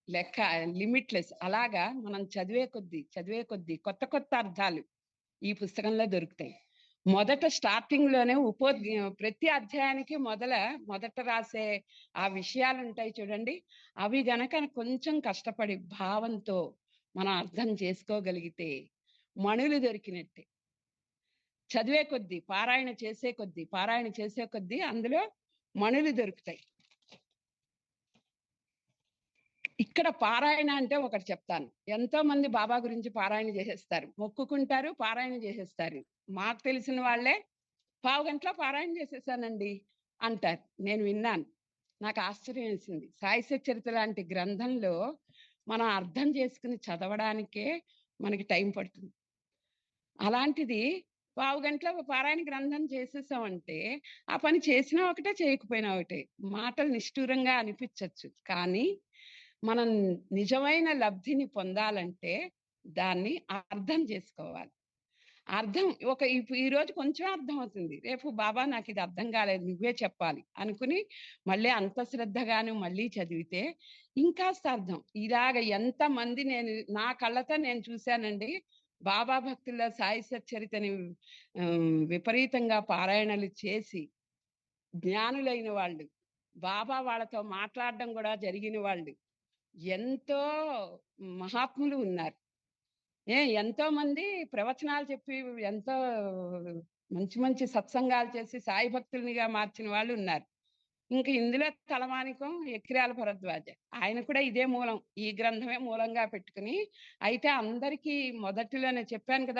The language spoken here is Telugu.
లెక్క లిమిట్‌లెస్. అలాగా మనం చదివే కొద్దీ కొత్త కొత్త అర్థాలు ఈ పుస్తకంలో దొరుకుతాయి. మొదట స్టార్టింగ్‌లోనే ప్రతి అధ్యాయానికి మొదట రాసే ఆ విషయాలుంటాయి చూడండి. అవి గనక కొంచెం కష్టపడి భావంతో మనం అర్థం చేసుకోగలిగితే మణులు దొరికినట్టే. పారాయణ చేసే కొద్దీ అందులో మణులు దొరుకుతాయి. ఇక్కడ పారాయణ అంటే ఒకటి చెప్తాను. ఎంతో మంది బాబా గురించి పారాయణ చేసేస్తారు. మొక్కుకుంటారు, పారాయణ చేసేస్తారు. మాకు తెలిసిన వాళ్ళే పావుగంటలో పారాయణ చేసేసానండి అంటారు. నేను విన్నాను. నాకు ఆశ్చర్యం వేసింది. సాయి సచ్చరిత లాంటి గ్రంథంలో మనం అర్థం చేసుకుని చదవడానికే మనకి టైం పడుతుంది. అలాంటిది పావుగంటలో పారాయణ గ్రంథం చేసేసామంటే ఆ పని చేసినా ఒకటే, చేయకపోయినా ఒకటే. మాటలు నిష్ఠూరంగా అనిపించచ్చు. కానీ మనం నిజమైన లబ్ధిని పొందాలంటే దాన్ని అర్థం చేసుకోవాలి. ఈరోజు కొంచెం అర్థం అవుతుంది. రేపు బాబా నాకు ఇది అర్థం కాలేదు, నువ్వే చెప్పాలి అనుకుని మళ్ళీ అంత శ్రద్ధగాను మళ్ళీ చదివితే ఇంకాస్త అర్థం. ఇలాగ ఎంతమంది నేను నా కళ్ళతో నేను చూశానండి. బాబా భక్తుల సాయి సచ్చరితని విపరీతంగా పారాయణలు చేసి జ్ఞానులైన వాళ్ళు, బాబా వాళ్ళతో మాట్లాడడం కూడా జరిగిన వాళ్ళు ఎంతో మహాత్ములు ఉన్నారు. ఎంతో మంది ప్రవచనాలు చెప్పి ఎంతో మంచి మంచి సత్సంగాలు చేసి సాయి భక్తుల్నిగా మార్చిన వాళ్ళు ఉన్నారు. ఇంక ఇందులో తలమానికం ఎక్కిరాల భరద్వాజ. ఆయన కూడా ఇదే మూలం, ఈ గ్రంథమే మూలంగా పెట్టుకుని, అయితే అందరికీ మొదటిలోనే చెప్పాను కదా.